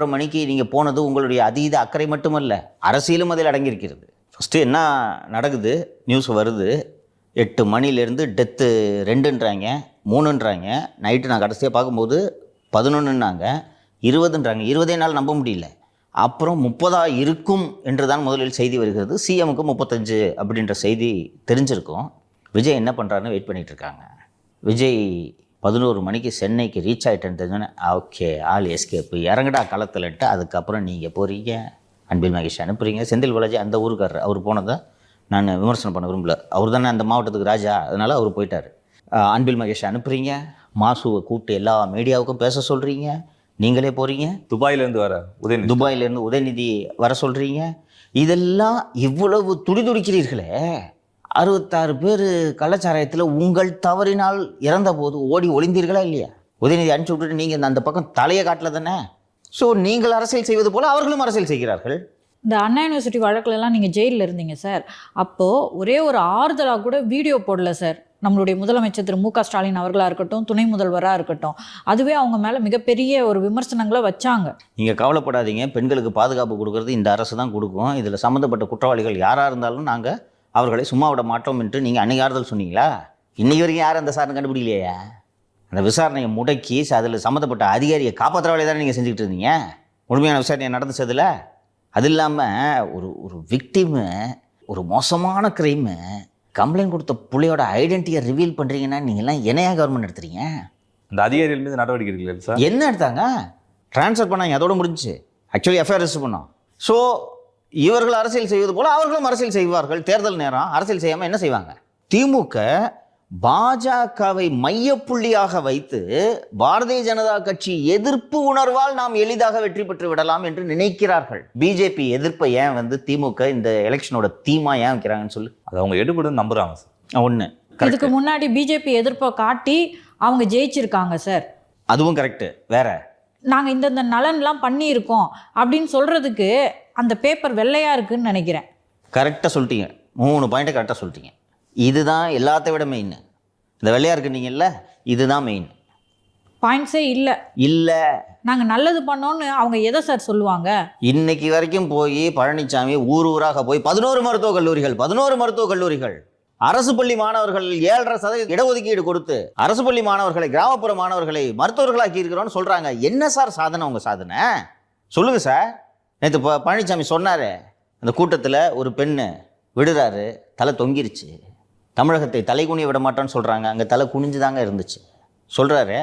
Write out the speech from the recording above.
1 மணிக்கு நீங்கள் போனது உங்களுடைய அதீத அக்கறை மட்டுமல்ல, அரசியலும் அதில் அடங்கியிருக்கிறது. ஃபஸ்ட்டு என்ன நடக்குது, நியூஸ் வருது, 8 மணிலேருந்து டெத்து 2ன்றாங்க, 3ன்றாங்க. நைட்டு நான் கடைசியாக பார்க்கும்போது 11ன்னாங்க, 20ன்றாங்க. 20 நாள் நம்ப முடியல. அப்புறம் 30 இருக்கும் என்று தான் முதலில் செய்தி வருகிறது. சிஎம்முக்கு 35 அப்படின்ற செய்தி தெரிஞ்சிருக்கும். விஜய் என்ன பண்ணுறாருன்னு வெயிட் பண்ணிகிட்ருக்காங்க. விஜய் 11 மணிக்கு சென்னைக்கு ரீச் ஆகிட்டேன்னு தெரிஞ்சோன்னே, ஓகே ஆள் எஸ்கேப்பு, இறங்கடா களத்தில்ட்டு. அதுக்கப்புறம் நீங்கள் போகிறீங்க, அன்பில் மகேஷ் அனுப்புகிறீங்க. செந்தில் பாலாஜி அந்த ஊருக்காரர், அவர் போனதை நான் விமர்சனம் பண்ண விரும்பல. அவர் தானே அந்த மாவட்டத்துக்கு ராஜா, அதனால் அவர் போயிட்டார். அன்பில் மகேஷ் அனுப்புகிறீங்க, மாசுவை கூப்பிட்டு எல்லா மீடியாவுக்கும் பேச சொல்கிறீங்க, நீங்களே போகிறீங்க. துபாயிலேருந்து உதயநிதி வர சொல்கிறீங்க. இதெல்லாம் இவ்வளவு துடிதுடிக்கிறீர்களே, 66 பேர் கள்ளச்சாராயத்தில் உங்கள் தவறினால் இறந்த போது ஓடி ஒளிந்தீர்களா இல்லையா? உதயநிதி அனுப்பிச்சு விட்டுட்டு நீங்கள் அந்த பக்கம் தலையை காட்டல தானே. ஸோ நீங்கள் அரசியல் செய்வது போல் அவர்களும் அரசியல் செய்கிறார்கள். இந்த அண்ணா யூனிவர்சிட்டி வழக்குலலாம் நீங்கள் ஜெயிலில் இருந்தீங்க சார். அப்போது ஒரே ஒரு ஆறுதலாக கூட வீடியோ போடல சார் நம்மளுடைய முதலமைச்சர் திரு மு.க. ஸ்டாலின் அவர்களாக இருக்கட்டும், துணை முதல்வராக இருக்கட்டும். அதுவே அவங்க மேலே மிகப்பெரிய ஒரு விமர்சனங்களை வச்சாங்க. நீங்கள் கவலைப்படாதீங்க, பெண்களுக்கு பாதுகாப்பு கொடுக்கறது இந்த அரசு தான் கொடுக்கும். இதில் சம்மந்தப்பட்ட குற்றவாளிகள் யாராக இருந்தாலும் நாங்கள் அவர்களை சும்மா விட மாட்டோம் என்று நீங்கள் அன்றைக்கி ஆறுதல் சொன்னீங்களா? இன்றைக்கி வரைக்கும் யாரும் அந்த சாரணை கண்டுபிடிக்கலையா? அந்த விசாரணையை முடக்கி அதில் சம்மந்தப்பட்ட அதிகாரியை காப்பாற்றுற வேலையை தானே நீங்கள் செஞ்சுக்கிட்டு இருந்தீங்க. முழுமையான விசாரணையை நடந்துச்சதில். அது இல்லாமல் ஒரு விக்டிமு, ஒரு மோசமான க்ரைமு கம்ப்ளைண்ட் கொடுத்த புள்ளையோட ஐடென்டிட்டியை ரிவீல் பண்ணுறீங்கன்னா நீங்கள்லாம் என்னையா கவர்மெண்ட் எடுத்துறீங்க? அந்த அதிகாரிகள் மீது நடவடிக்கை எடுக்கல சார். என்ன எடுத்தாங்க? ட்ரான்ஸ்ஃபர் பண்ணாங்க, அதோடு முடிஞ்சிச்சு. ஆக்சுவலி எஃப்ஐஆர் ரெஜிஸ்டர் பண்ணோம். ஸோ இவர்கள் அரசியல் செய்வது போல் அவர்களும் அரசியல் செய்வார்கள். தேர்தல் நேரம் அரசியல் செய்யாமல் என்ன செய்வாங்க? திமுக பாஜகவை மையப்புள்ளியாக வைத்து பாரதிய ஜனதா கட்சி எதிர்ப்பு உணர்வால் நாம் எளிதாக வெற்றி பெற்று விடலாம் என்று நினைக்கிறார்கள். பிஜேபி எதிர்ப்பை ஏன் திமுக இந்த எலெக்ஷனோட தீமா ஏன் வைக்கிறாங்கன்னு சொல்லு. அது அவங்க எடுபடும் நம்புறாங்க சார். ஒன்று, இதுக்கு முன்னாடி பிஜேபி எதிர்ப்பை காட்டி அவங்க ஜெயிச்சிருக்காங்க சார். அதுவும் கரெக்டு. வேற நாங்கள் இந்தந்த நலன்லாம் பண்ணியிருக்கோம் அப்படின்னு சொல்கிறதுக்கு அந்த பேப்பர் வெள்ளையாக இருக்குன்னு நினைக்கிறேன். கரெக்டாக சொல்லிட்டீங்க, 3 பாயிண்ட்டை கரெக்டாக சொல்லிட்டீங்க. இதுதான் எல்லாத்த விட மெயின். இந்த வெள்ளையாக இருக்குன்னீங்கல்ல, இதுதான் மெயின். பாயிண்ட்ஸே இல்லை. நாங்கள் நல்லது பண்ணோன்னு அவங்க எதை சார் சொல்லுவாங்க? இன்னைக்கு வரைக்கும் போய் பழனிசாமி ஊராக போய் 11 மருத்துவக் கல்லூரிகள் அரசு பள்ளி மாணவர்கள் 7.5% இடஒதுக்கீடு கொடுத்து அரசு பள்ளி மாணவர்களை, கிராமப்புற மாணவர்களை மருத்துவர்களாக்கி இருக்கிறோன்னு சொல்கிறாங்க. என்ன சார் சாதனை உங்கள் சாதனை? சொல்லுங்கள் சார். நேற்று பழனிசாமி சொன்னார், அந்த கூட்டத்தில் ஒரு பெண்ணு விடுறாரு, தலை தொங்கிருச்சு. தமிழகத்தை தலை குனிய விட மாட்டோன்னு சொல்கிறாங்க, அங்கே தலை குனிஞ்சு தாங்க இருந்துச்சு சொல்கிறாரு.